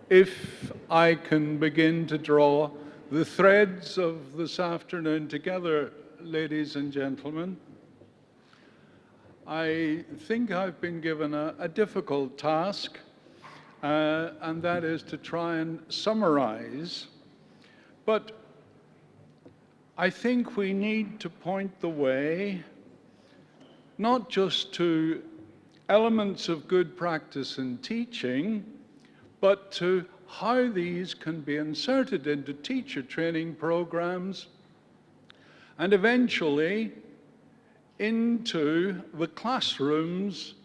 If I can begin to draw the threads of this afternoon together, ladies and gentlemen, I think I've been given a difficult task, and that is to try and summarize. But I think we need to point the way, not just to elements of good practice in teaching, but to how these can be inserted into teacher training programs and eventually into the classrooms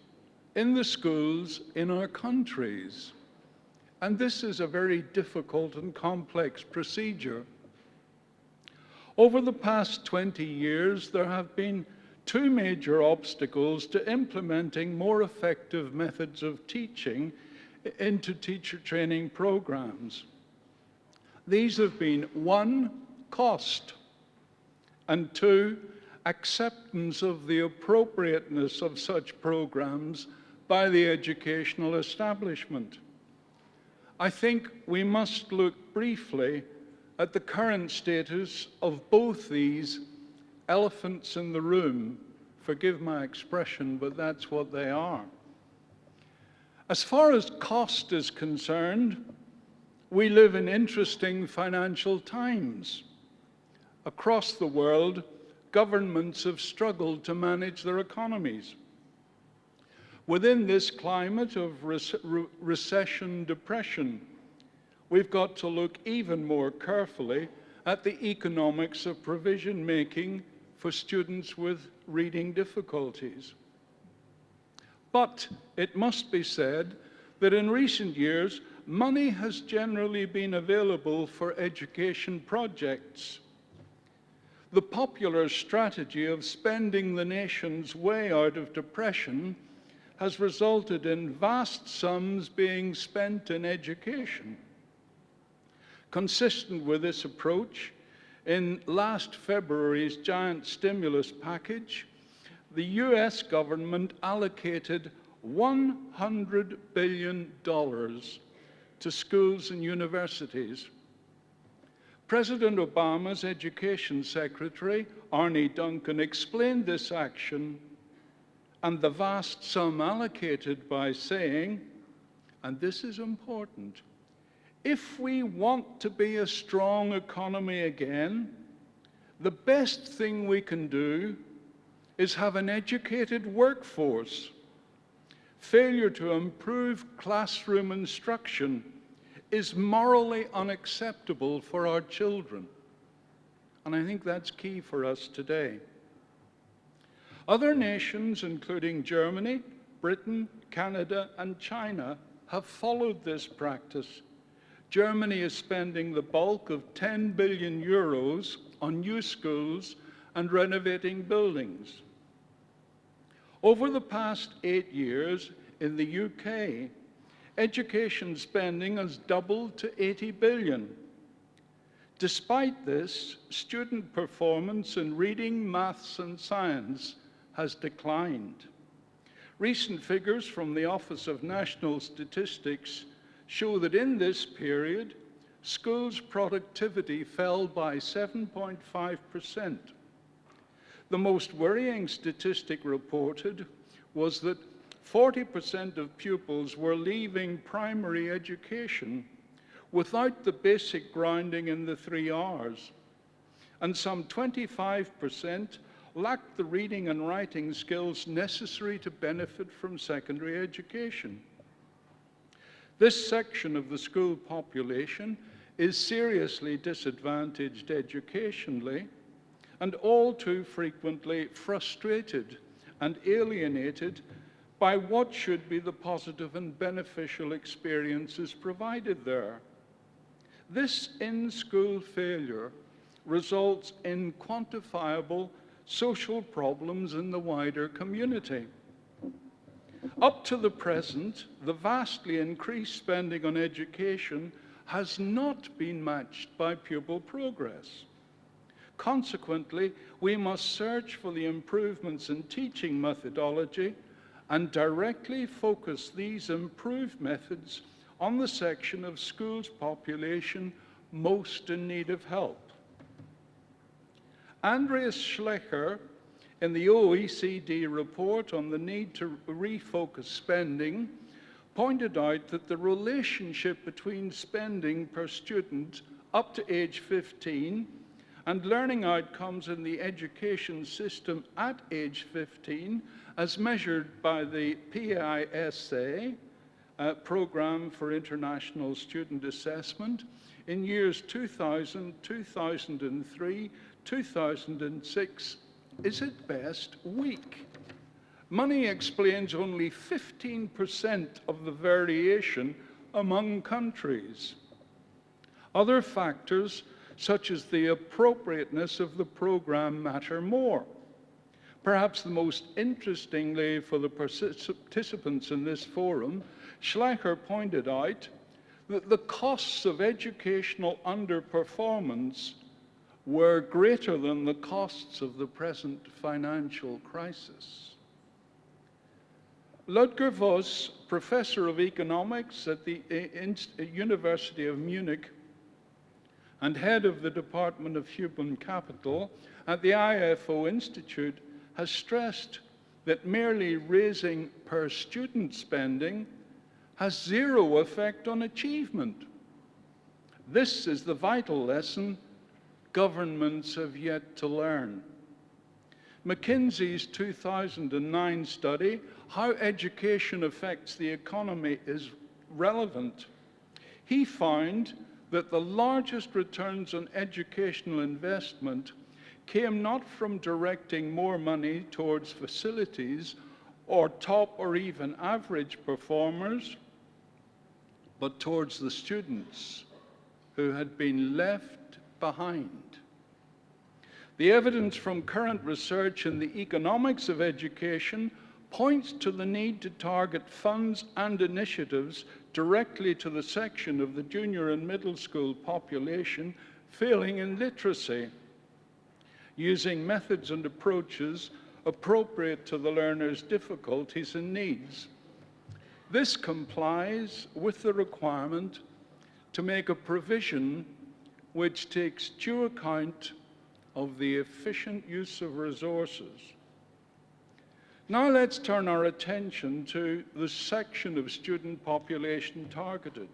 in the schools in our countries. And this is a very difficult and complex procedure. Over the past 20 years, there have been two major obstacles to implementing more effective methods of teaching into teacher training programs. These have been 1, cost, and 2, acceptance of the appropriateness of such programs by the educational establishment. I think we must look briefly at the current status of both these elephants in the room. Forgive my expression, but that's what they are. As far as cost is concerned, we live in interesting financial times. Across the world, governments have struggled to manage their economies. Within this climate of recession, depression, we've got to look even more carefully at the economics of provision making for students with reading difficulties. But it must be said that in recent years, money has generally been available for education projects. The popular strategy of spending the nation's way out of depression has resulted in vast sums being spent in education. Consistent with this approach, in last February's giant stimulus package, the US government allocated $100 billion to schools and universities. President Obama's Education Secretary, Arne Duncan, explained this action and the vast sum allocated by saying, and this is important, if we want to be a strong economy again, the best thing we can do is have an educated workforce. Failure to improve classroom instruction is morally unacceptable for our children. And I think that's key for us today. Other nations, including Germany, Britain, Canada, and China, have followed this practice. Germany is spending the bulk of 10 billion euros on new schools and renovating buildings. Over the past 8 years in the UK, education spending has doubled to 80 billion. Despite this, student performance in reading, maths, and science has declined. Recent figures from the Office of National Statistics show that in this period, schools' productivity fell by 7.5%. The most worrying statistic reported was that 40% of pupils were leaving primary education without the basic grounding in the 3 R's, and some 25% lacked the reading and writing skills necessary to benefit from secondary education. This section of the school population is seriously disadvantaged educationally and all too frequently frustrated and alienated by what should be the positive and beneficial experiences provided there. This in-school failure results in quantifiable social problems in the wider community. Up to the present, the vastly increased spending on education has not been matched by pupil progress. Consequently, we must search for the improvements in teaching methodology and directly focus these improved methods on the section of schools population most in need of help. Andreas Schleicher, in the OECD report on the need to refocus spending, pointed out that the relationship between spending per student up to age 15 and learning outcomes in the education system at age 15, as measured by the PISA, Program for International Student Assessment, in years 2000, 2003, 2006, is at best weak. Money explains only 15% of the variation among countries. Other factors, such as the appropriateness of the program, matter more. Perhaps the most interestingly for the participants in this forum, Schleicher pointed out that the costs of educational underperformance were greater than the costs of the present financial crisis. Ludger Voss, professor of economics at the University of Munich and head of the Department of Human Capital at the IFO Institute, has stressed that merely raising per student spending has zero effect on achievement. This is the vital lesson governments have yet to learn. McKinsey's 2009 study, How Education Affects the Economy, is relevant. He found that the largest returns on educational investment came not from directing more money towards facilities or top or even average performers, but towards the students who had been left behind. The evidence from current research in the economics of education points to the need to target funds and initiatives directly to the section of the junior and middle school population failing in literacy, using methods and approaches appropriate to the learner's difficulties and needs. This complies with the requirement to make a provision which takes due account of the efficient use of resources. Now let's turn our attention to the section of student population targeted.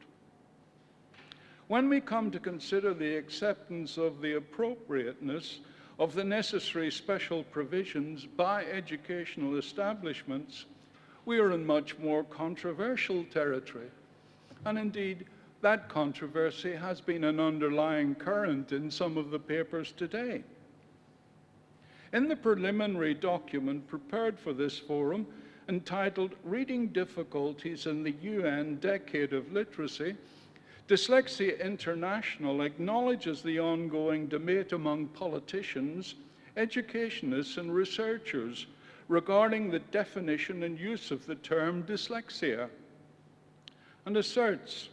When we come to consider the acceptance of the appropriateness of the necessary special provisions by educational establishments, we are in much more controversial territory. And indeed, that controversy has been an underlying current in some of the papers today. In the preliminary document prepared for this forum, entitled Reading Difficulties in the UN Decade of Literacy, Dyslexia International acknowledges the ongoing debate among politicians, educationists, and researchers regarding the definition and use of the term dyslexia, and asserts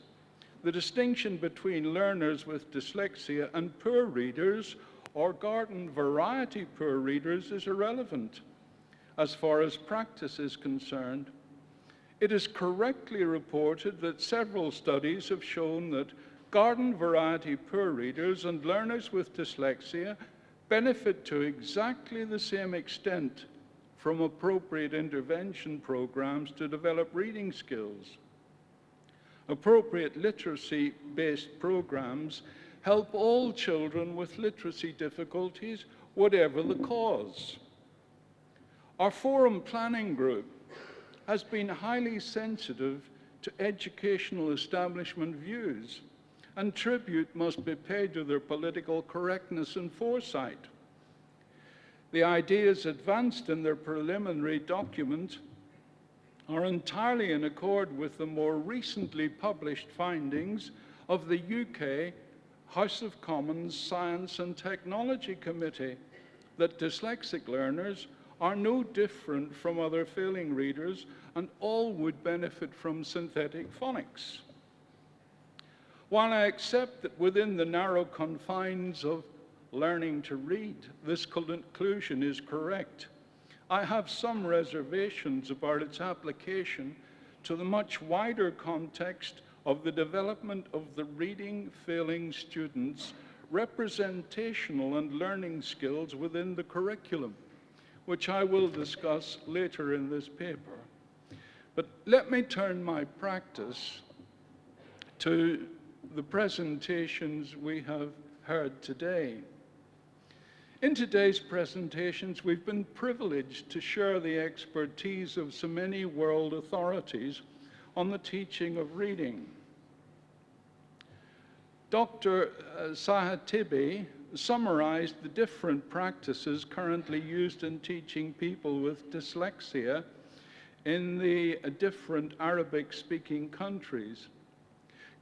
the distinction between learners with dyslexia and poor readers or garden variety poor readers is irrelevant as far as practice is concerned. It is correctly reported that several studies have shown that garden variety poor readers and learners with dyslexia benefit to exactly the same extent from appropriate intervention programs to develop reading skills. Appropriate literacy-based programs help all children with literacy difficulties, whatever the cause. Our forum planning group has been highly sensitive to educational establishment views, and tribute must be paid to their political correctness and foresight. The ideas advanced in their preliminary document are entirely in accord with the more recently published findings of the UK House of Commons Science and Technology Committee that dyslexic learners are no different from other failing readers and all would benefit from synthetic phonics. While I accept that within the narrow confines of learning to read, this conclusion is correct, I have some reservations about its application to the much wider context of the development of the reading-failing students' representational and learning skills within the curriculum, which I will discuss later in this paper. But let me turn my practice to the presentations we have heard today. In today's presentations, we've been privileged to share the expertise of so many world authorities on the teaching of reading. Dr. Sahatibi summarized the different practices currently used in teaching people with dyslexia in the different Arabic-speaking countries.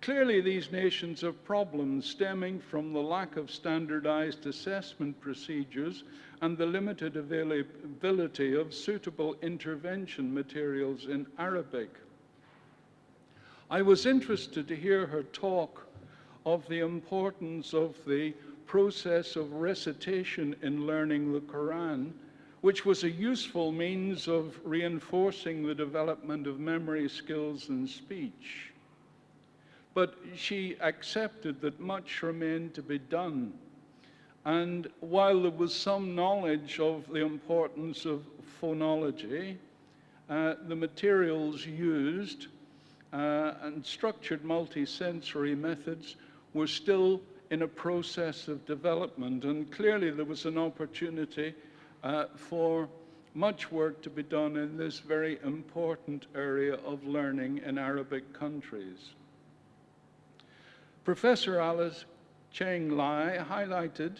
Clearly, these nations have problems stemming from the lack of standardized assessment procedures and the limited availability of suitable intervention materials in Arabic. I was interested to hear her talk of the importance of the process of recitation in learning the Quran, which was a useful means of reinforcing the development of memory skills and speech. But she accepted that much remained to be done. And while there was some knowledge of the importance of phonology, the materials used and structured multisensory methods were still in a process of development. And clearly there was an opportunity for much work to be done in this very important area of learning in Arabic countries. Professor Alice Cheng Lai highlighted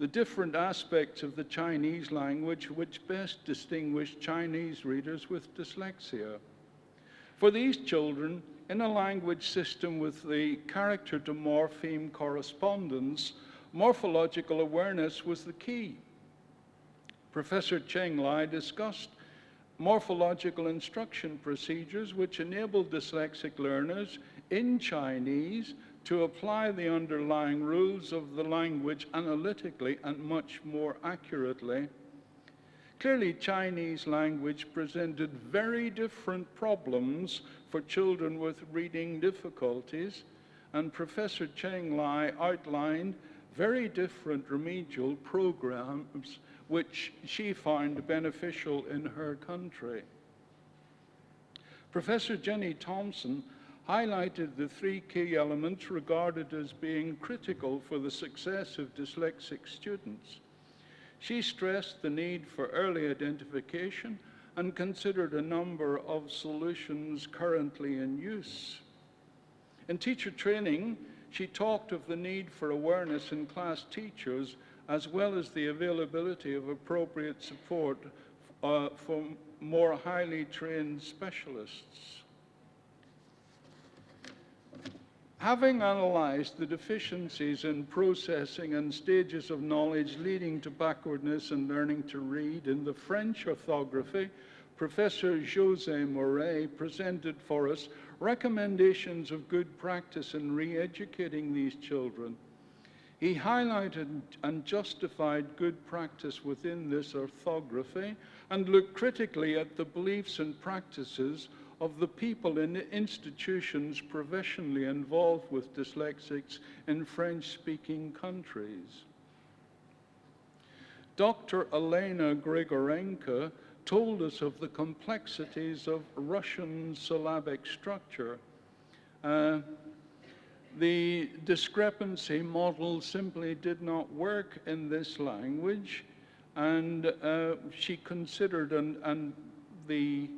the different aspects of the Chinese language which best distinguish Chinese readers with dyslexia. For these children, in a language system with the character-to-morpheme correspondence, morphological awareness was the key. Professor Cheng Lai discussed morphological instruction procedures which enabled dyslexic learners in Chinese to apply the underlying rules of the language analytically and much more accurately. Clearly, Chinese language presented very different problems for children with reading difficulties, and Professor Cheng Lai outlined very different remedial programs which she found beneficial in her country. Professor Jenny Thompson highlighted the three key elements regarded as being critical for the success of dyslexic students. She stressed the need for early identification and considered a number of solutions currently in use. In teacher training, she talked of the need for awareness in class teachers as well as the availability of appropriate support for more highly trained specialists. Having analyzed the deficiencies in processing and stages of knowledge leading to backwardness in learning to read in the French orthography, Professor José Moret presented for us recommendations of good practice in re-educating these children. He highlighted and justified good practice within this orthography and looked critically at the beliefs and practices of the people in the institutions professionally involved with dyslexics in French-speaking countries. Dr. Elena Grigorenko told us of the complexities of Russian syllabic structure. The discrepancy model simply did not work in this language, and she considered the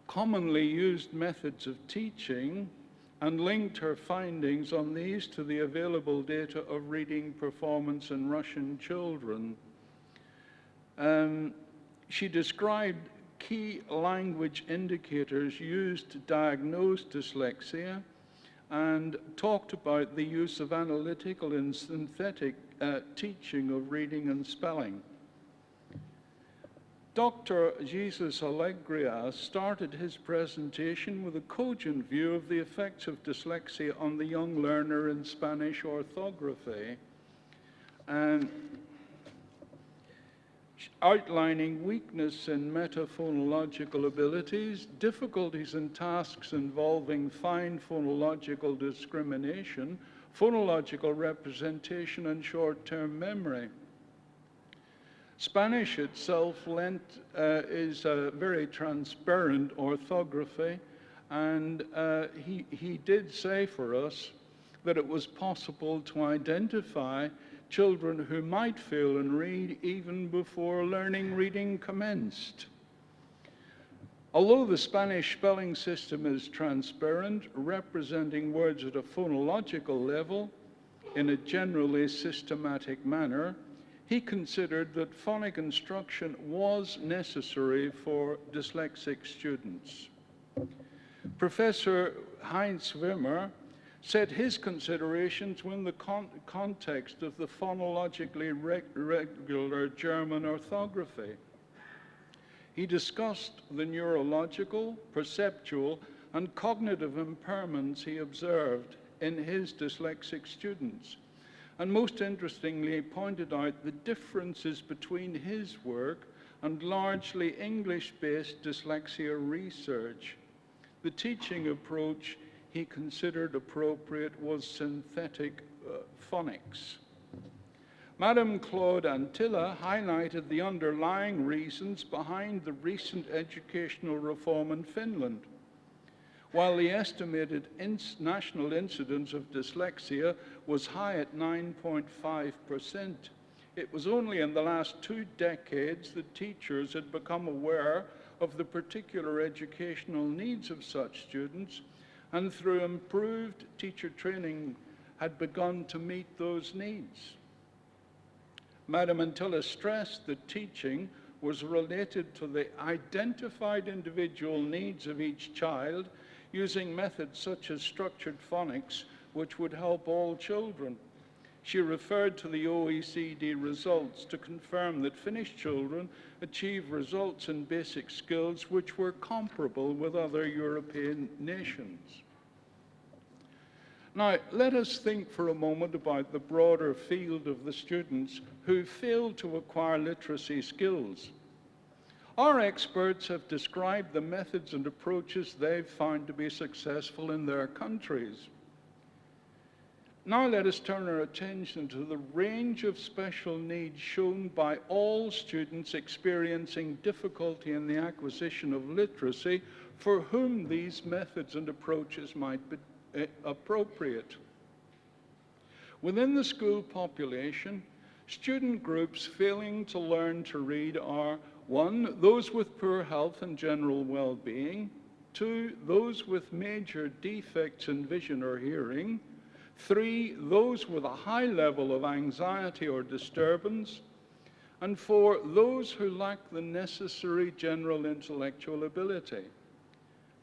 commonly used methods of teaching and linked her findings on these to the available data of reading performance in Russian children. She described key language indicators used to diagnose dyslexia and talked about the use of analytical and synthetic teaching of reading and spelling. Dr. Jesus Alegria started his presentation with a cogent view of the effects of dyslexia on the young learner in Spanish orthography. outlining weakness in metaphonological abilities, difficulties in tasks involving fine phonological discrimination, phonological representation, and short-term memory. Spanish itself is a very transparent orthography, and he did say for us that it was possible to identify children who might fail and read even before learning reading commenced. Although the Spanish spelling system is transparent, representing words at a phonological level in a generally systematic manner, he considered that phonic instruction was necessary for dyslexic students. Professor Heinz Wimmer said his considerations were in the context of the phonologically regular German orthography. He discussed the neurological, perceptual, and cognitive impairments he observed in his dyslexic students, and most interestingly pointed out the differences between his work and largely English-based dyslexia research. The teaching approach he considered appropriate was synthetic phonics. Madame Claude Antilla highlighted the underlying reasons behind the recent educational reform in Finland. While the estimated national incidence of dyslexia was high at 9.5%, it was only in the last 2 decades that teachers had become aware of the particular educational needs of such students, and through improved teacher training had begun to meet those needs. Madame Antilla stressed that teaching was related to the identified individual needs of each child, using methods such as structured phonics, which would help all children. She referred to the OECD results to confirm that Finnish children achieve results in basic skills which were comparable with other European nations. Now, let us think for a moment about the broader field of the students who fail to acquire literacy skills. Our experts have described the methods and approaches they've found to be successful in their countries. Now let us turn our attention to the range of special needs shown by all students experiencing difficulty in the acquisition of literacy for whom these methods and approaches might be appropriate. Within the school population, student groups failing to learn to read are 1, those with poor health and general well-being; 2, those with major defects in vision or hearing; 3, those with a high level of anxiety or disturbance; and 4, those who lack the necessary general intellectual ability;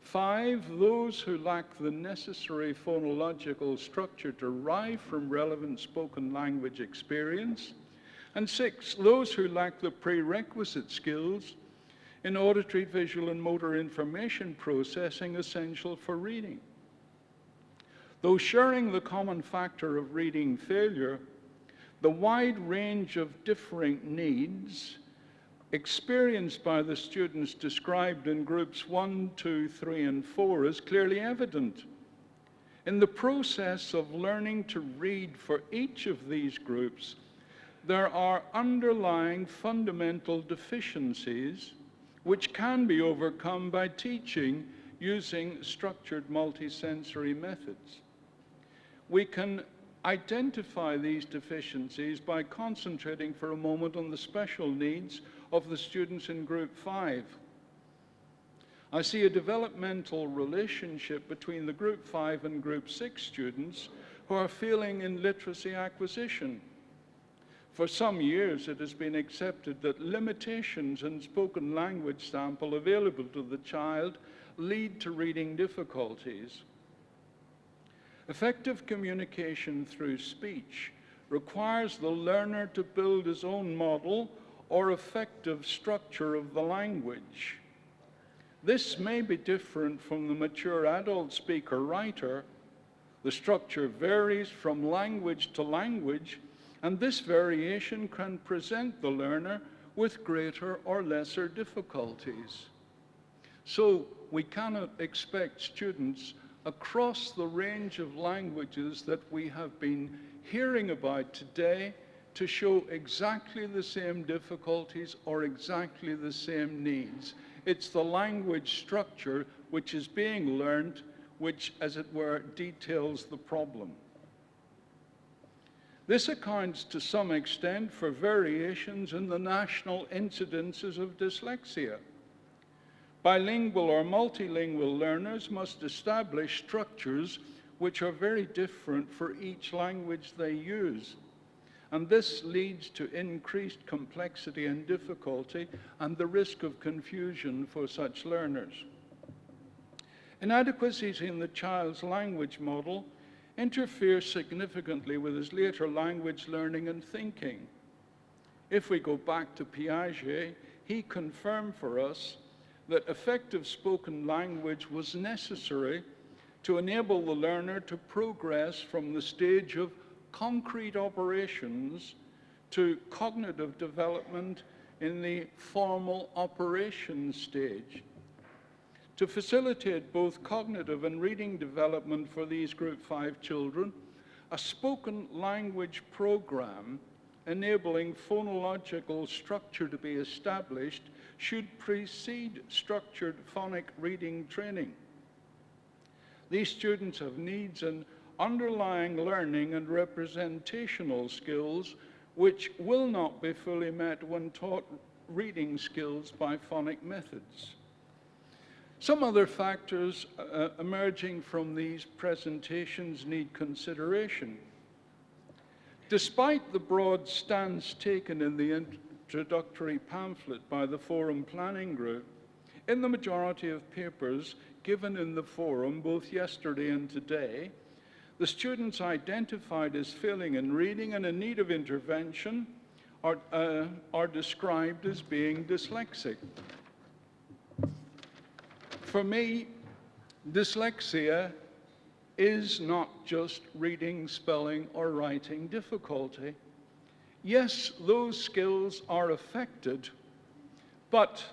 5, those who lack the necessary phonological structure derived from relevant spoken language experience; and 6, those who lack the prerequisite skills in auditory, visual, and motor information processing essential for reading. Though sharing the common factor of reading failure, the wide range of differing needs experienced by the students described in groups 1, 2, 3, and 4 is clearly evident. In the process of learning to read for each of these groups, there are underlying fundamental deficiencies which can be overcome by teaching using structured multisensory methods. We can identify these deficiencies by concentrating for a moment on the special needs of the students in Group 5. I see a developmental relationship between the Group 5 and Group 6 students who are failing in literacy acquisition. For some years, it has been accepted that limitations in spoken language sample available to the child lead to reading difficulties. Effective communication through speech requires the learner to build his own model or effective structure of the language. This may be different from the mature adult speaker-writer. The structure varies from language to language, and this variation can present the learner with greater or lesser difficulties. So we cannot expect students across the range of languages that we have been hearing about today to show exactly the same difficulties or exactly the same needs. It's the language structure which is being learned, which, as it were, details the problem. This accounts to some extent for variations in the national incidences of dyslexia. Bilingual or multilingual learners must establish structures which are very different for each language they use. And this leads to increased complexity and difficulty and the risk of confusion for such learners. Inadequacies in the child's language model interfere significantly with his later language learning and thinking. If we go back to Piaget, he confirmed for us that effective spoken language was necessary to enable the learner to progress from the stage of concrete operations to cognitive development in the formal operations stage. To facilitate both cognitive and reading development for these Group 5 children, a spoken language program enabling phonological structure to be established should precede structured phonic reading training. These students have needs and underlying learning and representational skills which will not be fully met when taught reading skills by phonic methods. Some other factors emerging from these presentations need consideration. Despite the broad stance taken in the introductory pamphlet by the Forum Planning Group, in the majority of papers given in the forum, both yesterday and today, the students identified as failing in reading and in need of intervention are described as being dyslexic. For me, dyslexia is not just reading, spelling, or writing difficulty. Yes, those skills are affected, but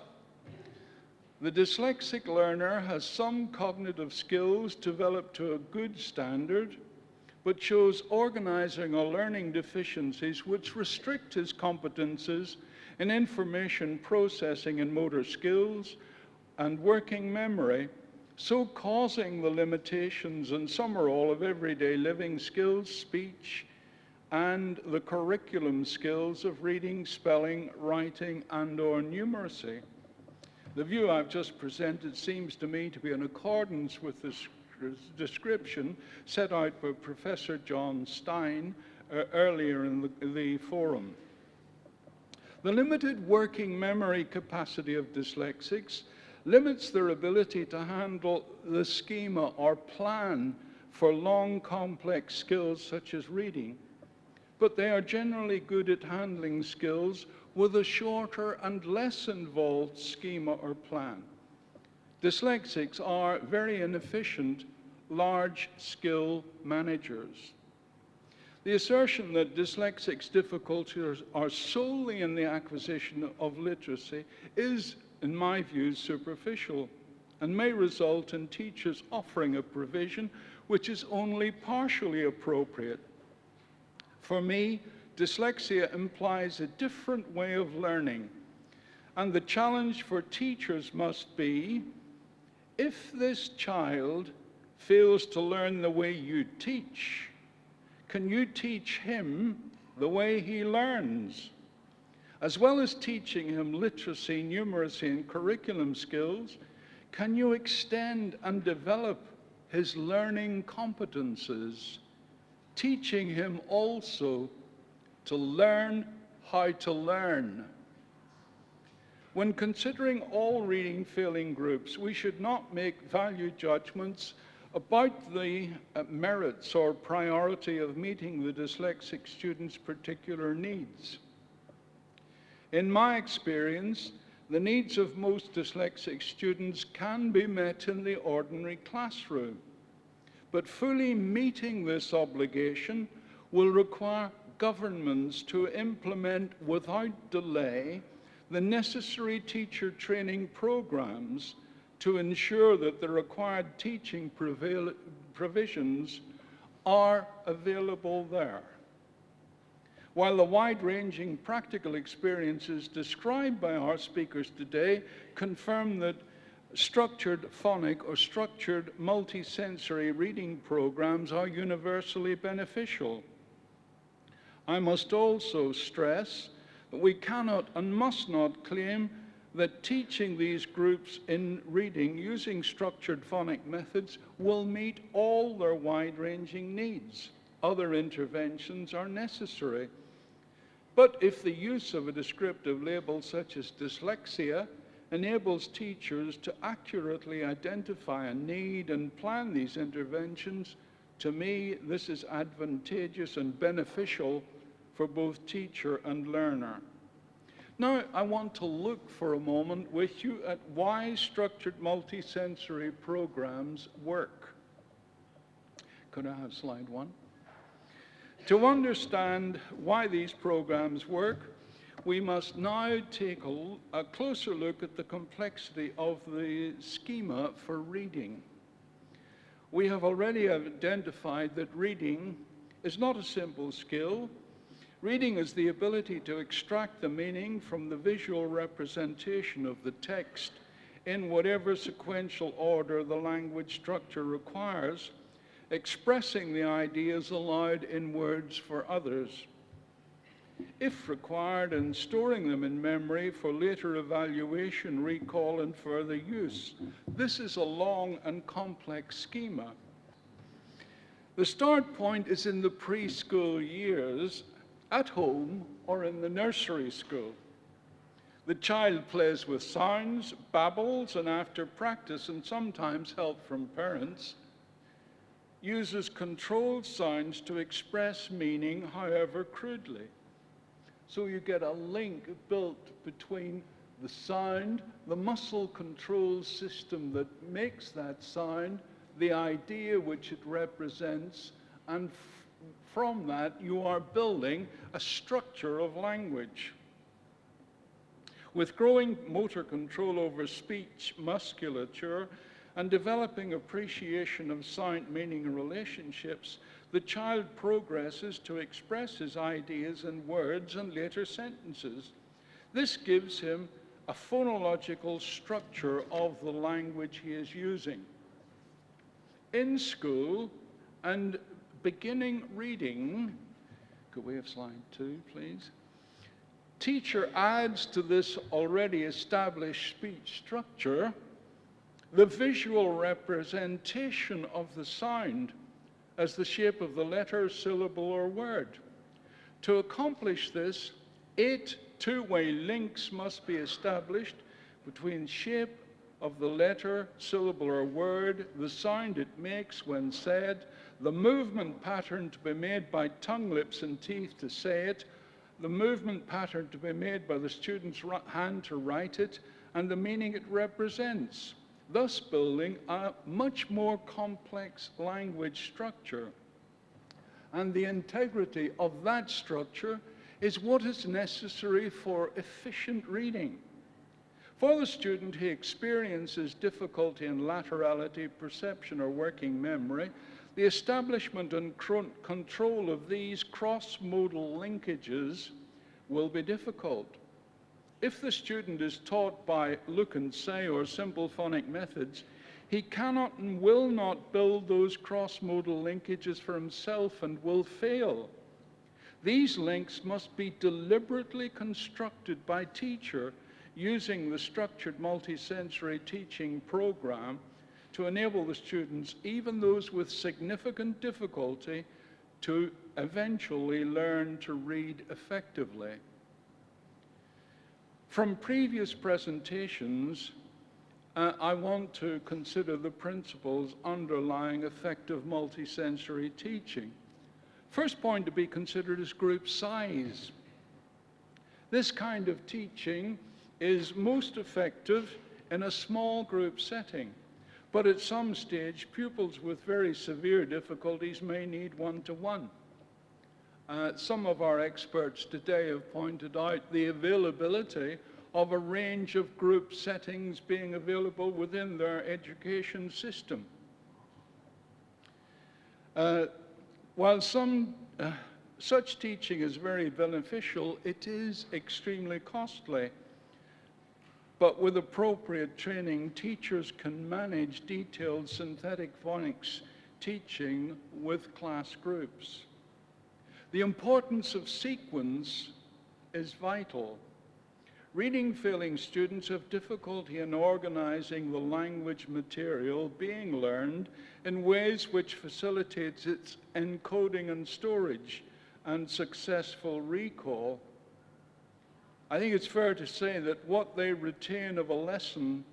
the dyslexic learner has some cognitive skills developed to a good standard, but shows organizing or learning deficiencies which restrict his competences in information processing and motor skills and working memory, so causing the limitations in some or all of everyday living skills, speech, and the curriculum skills of reading, spelling, writing, and/or numeracy. The view I've just presented seems to me to be in accordance with this description set out by Professor John Stein earlier in the forum. The limited working memory capacity of dyslexics limits their ability to handle the schema or plan for long, complex skills such as reading, but they are generally good at handling skills with a shorter and less involved schema or plan. Dyslexics are very inefficient, large skill managers. The assertion that dyslexics' difficulties are solely in the acquisition of literacy is, in my view, superficial and may result in teachers offering a provision which is only partially appropriate. For me, dyslexia implies a different way of learning, and the challenge for teachers must be, if this child fails to learn the way you teach, can you teach him the way he learns? As well as teaching him literacy, numeracy, and curriculum skills, can you extend and develop his learning competences, teaching him also to learn how to learn? When considering all reading failing groups, we should not make value judgments about the merits or priority of meeting the dyslexic student's particular needs. In my experience, the needs of most dyslexic students can be met in the ordinary classroom, but fully meeting this obligation will require governments to implement without delay the necessary teacher training programs to ensure that the required teaching provisions are available there. While the wide-ranging practical experiences described by our speakers today confirm that structured phonic or structured multisensory reading programs are universally beneficial, I must also stress that we cannot and must not claim that teaching these groups in reading using structured phonic methods will meet all their wide-ranging needs. Other interventions are necessary. But if the use of a descriptive label such as dyslexia enables teachers to accurately identify a need and plan these interventions, to me, this is advantageous and beneficial for both teacher and learner. Now, I want to look for a moment with you at why structured multisensory programs work. Could I have slide 1? To understand why these programs work, we must now take a closer look at the complexity of the schema for reading. We have already identified that reading is not a simple skill. Reading is the ability to extract the meaning from the visual representation of the text in whatever sequential order the language structure requires, expressing the ideas aloud in words for others, if required, and storing them in memory for later evaluation, recall, and further use. This is a long and complex schema. The start point is in the preschool years, at home or in the nursery school. The child plays with sounds, babbles, and after practice and sometimes help from parents, uses controlled sounds to express meaning, however crudely. So you get a link built between the sound, the muscle control system that makes that sound, the idea which it represents, and from that you are building a structure of language. With growing motor control over speech musculature and developing appreciation of sound, meaning, and relationships, the child progresses to express his ideas in words and later sentences. This gives him a phonological structure of the language he is using. In school and beginning reading, could we have slide 2, please? Teacher adds to this already established speech structure the visual representation of the sound as the shape of the letter, syllable, or word. To accomplish this, 8 two-way links must be established between shape of the letter, syllable, or word, the sound it makes when said, the movement pattern to be made by tongue, lips, and teeth to say it, the movement pattern to be made by the student's hand to write it, and the meaning it represents, thus building a much more complex language structure. And the integrity of that structure is what is necessary for efficient reading. For the student who experiences difficulty in laterality, perception, or working memory, the establishment and control of these cross-modal linkages will be difficult. If the student is taught by look and say or simple phonic methods, he cannot and will not build those cross-modal linkages for himself and will fail. These links must be deliberately constructed by teacher using the structured multisensory teaching program to enable the students, even those with significant difficulty, to eventually learn to read effectively. From previous presentations, I want to consider the principles underlying effective multisensory teaching. First point to be considered is group size. This kind of teaching is most effective in a small group setting, but at some stage, pupils with very severe difficulties may need one-to-one. Some of our experts today have pointed out the availability of a range of group settings being available within their education system. While such teaching is very beneficial, it is extremely costly. But with appropriate training, teachers can manage detailed synthetic phonics teaching with class groups. The importance of sequence is vital. Reading-failing students have difficulty in organizing the language material being learned in ways which facilitates its encoding and storage and successful recall. I think it's fair to say that what they retain of a lesson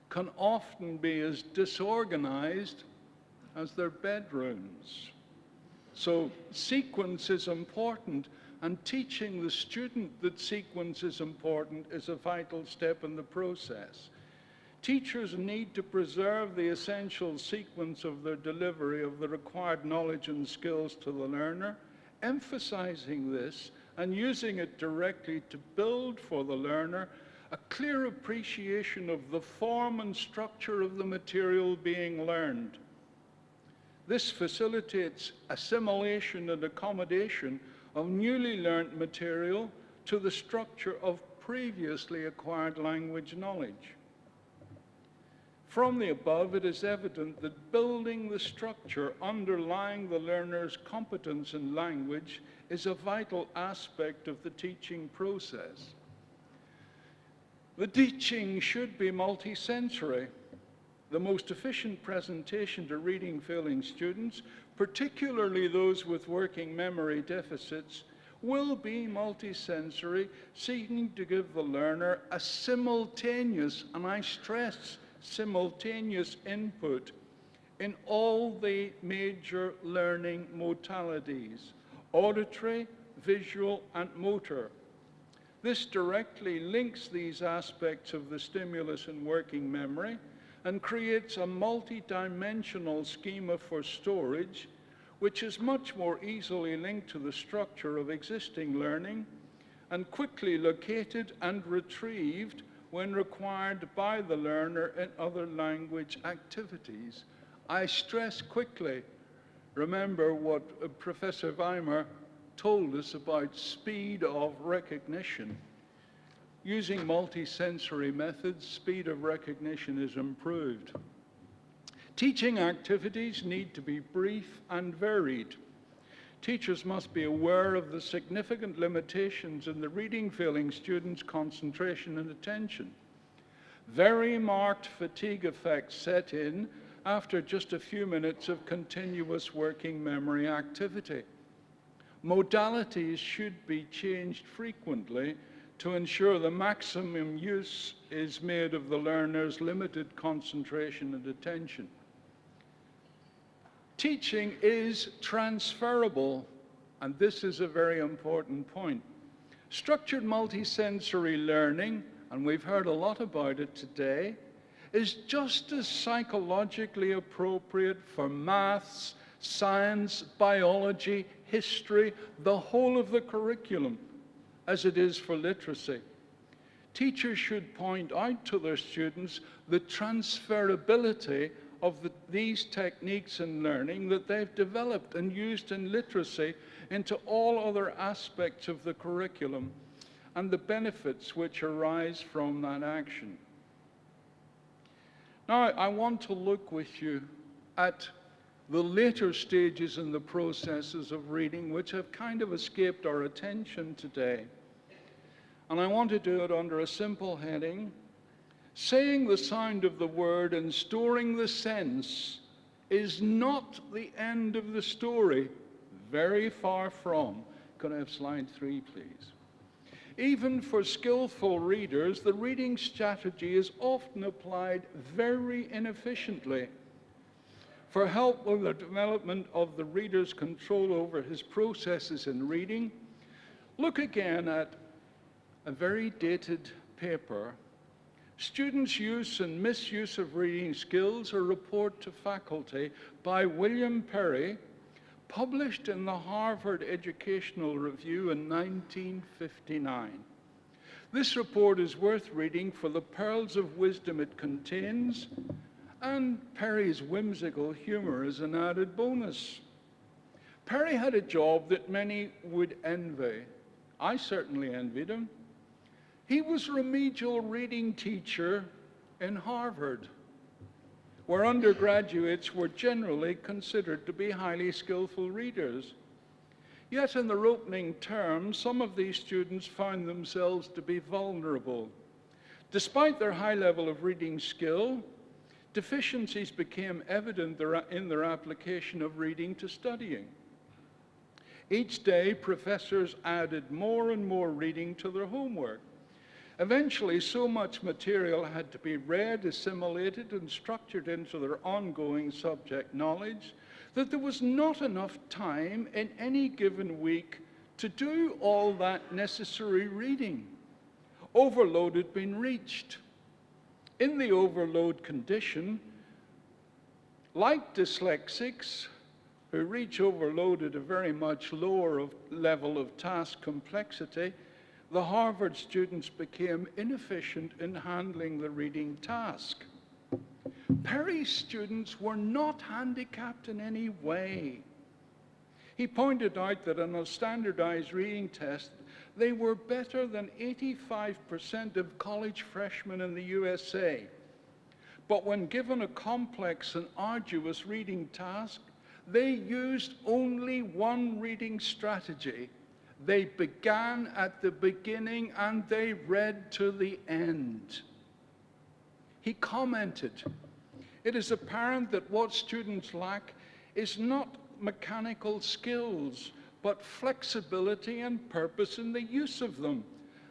can often be as disorganized as their bedrooms. So sequence is important, and teaching the student that sequence is important is a vital step in the process. Teachers need to preserve the essential sequence of their delivery of the required knowledge and skills to the learner, emphasizing this and using it directly to build for the learner a clear appreciation of the form and structure of the material being learned. This facilitates assimilation and accommodation of newly learnt material to the structure of previously acquired language knowledge. From the above, it is evident that building the structure underlying the learner's competence in language is a vital aspect of the teaching process. The teaching should be multisensory. The most efficient presentation to reading-failing students, particularly those with working memory deficits, will be multisensory, seeking to give the learner a simultaneous, and I stress simultaneous, input in all the major learning modalities: auditory, visual, and motor. This directly links these aspects of the stimulus and working memory and creates a multi-dimensional schema for storage, which is much more easily linked to the structure of existing learning and quickly located and retrieved when required by the learner in other language activities. I stress quickly. Remember what Professor Weimer told us about speed of recognition. Using multisensory methods, speed of recognition is improved. Teaching activities need to be brief and varied. Teachers must be aware of the significant limitations in the reading-failing students' concentration and attention. Very marked fatigue effects set in after just a few minutes of continuous working memory activity. Modalities should be changed frequently to ensure the maximum use is made of the learner's limited concentration and attention. Teaching is transferable, and this is a very important point. Structured multisensory learning, and we've heard a lot about it today, is just as psychologically appropriate for maths, science, biology, history, the whole of the curriculum, as it is for literacy. Teachers should point out to their students the transferability of these techniques in learning that they've developed and used in literacy into all other aspects of the curriculum and the benefits which arise from that action. Now, I want to look with you at the later stages in the processes of reading which have kind of escaped our attention today. And I want to do it under a simple heading: saying the sound of the word and storing the sense is not the end of the story, very far from. Could I have slide 3, please? Even for skillful readers, the reading strategy is often applied very inefficiently. For help with the development of the reader's control over his processes in reading, look again at a very dated paper, Students' Use and Misuse of Reading Skills, a report to faculty by William Perry, published in the Harvard Educational Review in 1959. This report is worth reading for the pearls of wisdom it contains, and Perry's whimsical humor is an added bonus. Perry had a job that many would envy. I certainly envied him. He was remedial reading teacher in Harvard, where undergraduates were generally considered to be highly skillful readers. Yet in their opening term, some of these students found themselves to be vulnerable. Despite their high level of reading skill, deficiencies became evident in their application of reading to studying. Each day, professors added more and more reading to their homework. Eventually, so much material had to be read, assimilated, and structured into their ongoing subject knowledge that there was not enough time in any given week to do all that necessary reading. Overload had been reached. In the overload condition, like dyslexics, who reach overload at a very much lower level of task complexity, the Harvard students became inefficient in handling the reading task. Perry's students were not handicapped in any way. He pointed out that on a standardized reading test, they were better than 85% of college freshmen in the USA. But when given a complex and arduous reading task, they used only one reading strategy. They began at the beginning and they read to the end. He commented, "It is apparent that what students lack is not mechanical skills, but flexibility and purpose in the use of them,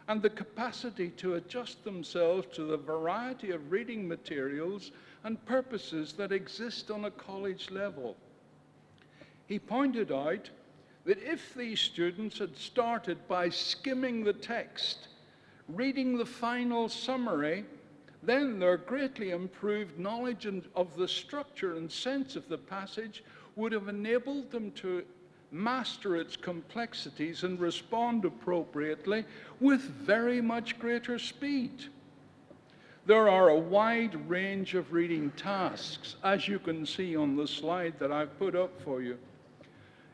and the capacity to adjust themselves to the variety of reading materials and purposes that exist on a college level." He pointed out that if these students had started by skimming the text, reading the final summary, then their greatly improved knowledge of the structure and sense of the passage would have enabled them to master its complexities and respond appropriately with very much greater speed. There are a wide range of reading tasks, as you can see on the slide that I've put up for you.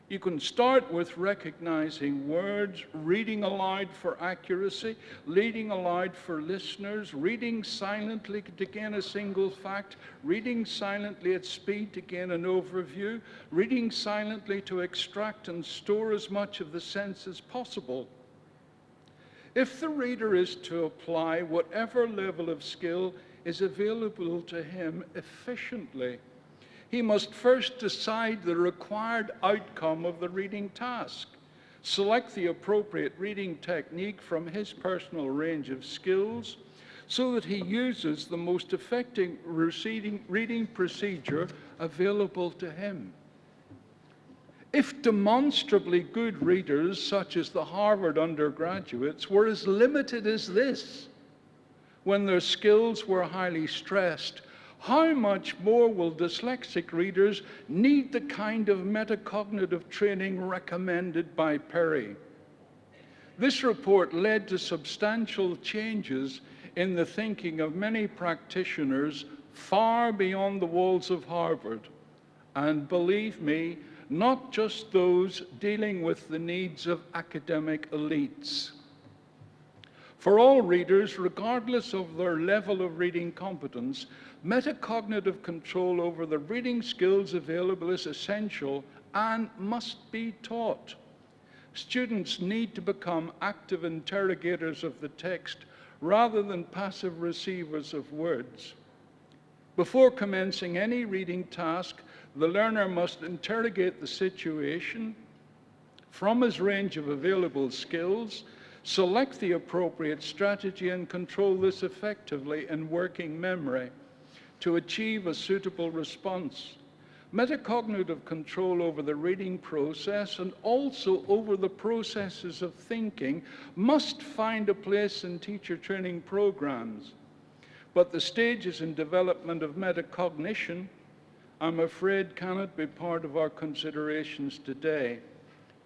You can start with recognizing words, reading aloud for accuracy, reading aloud for listeners, reading silently to gain a single fact, reading silently at speed to gain an overview, reading silently to extract and store as much of the sense as possible. If the reader is to apply whatever level of skill is available to him efficiently, he must first decide the required outcome of the reading task, select the appropriate reading technique from his personal range of skills so that he uses the most effective reading procedure available to him. If demonstrably good readers, such as the Harvard undergraduates, were as limited as this when their skills were highly stressed, how much more will dyslexic readers need the kind of metacognitive training recommended by Perry? This report led to substantial changes in the thinking of many practitioners far beyond the walls of Harvard, and believe me, not just those dealing with the needs of academic elites. For all readers, regardless of their level of reading competence, metacognitive control over the reading skills available is essential and must be taught. Students need to become active interrogators of the text rather than passive receivers of words. Before commencing any reading task, the learner must interrogate the situation from his range of available skills, select the appropriate strategy, and control this effectively in working memory to achieve a suitable response. Metacognitive control over the reading process and also over the processes of thinking must find a place in teacher training programs. But the stages in development of metacognition, I'm afraid, cannot be part of our considerations today.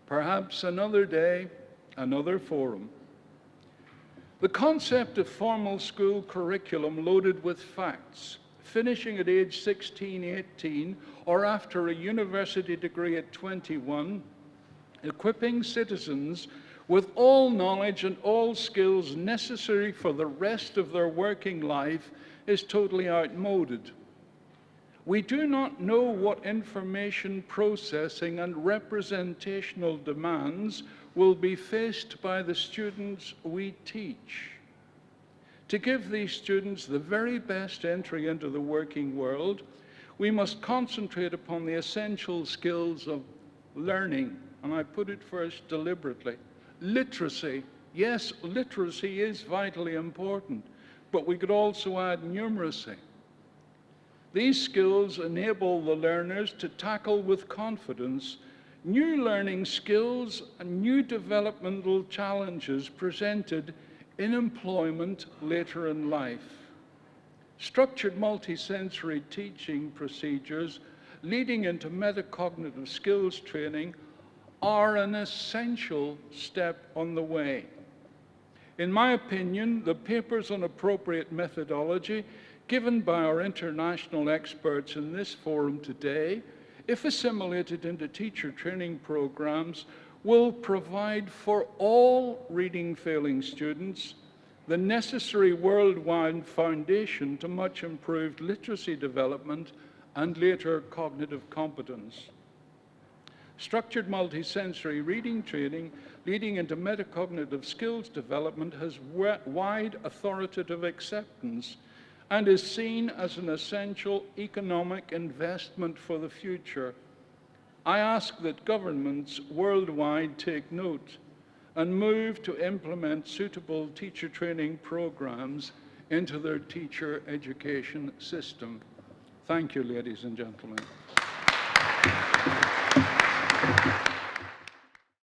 Perhaps another day, another forum. The concept of formal school curriculum loaded with facts, finishing at age 16, 18, or after a university degree at 21, equipping citizens with all knowledge and all skills necessary for the rest of their working life is totally outmoded. We do not know what information processing and representational demands will be faced by the students we teach. To give these students the very best entry into the working world, we must concentrate upon the essential skills of learning, and I put it first deliberately. Literacy. Yes, literacy is vitally important, but we could also add numeracy. These skills enable the learners to tackle with confidence new learning skills and new developmental challenges presented in employment later in life. Structured multisensory teaching procedures leading into metacognitive skills training are an essential step on the way. In my opinion, the papers on appropriate methodology given by our international experts in this forum today, if assimilated into teacher training programs, will provide for all reading-failing students the necessary worldwide foundation to much improved literacy development and later cognitive competence. Structured multisensory reading training leading into metacognitive skills development has wide authoritative acceptance and is seen as an essential economic investment for the future. I ask that governments worldwide take note and move to implement suitable teacher training programs into their teacher education system. Thank you, ladies and gentlemen.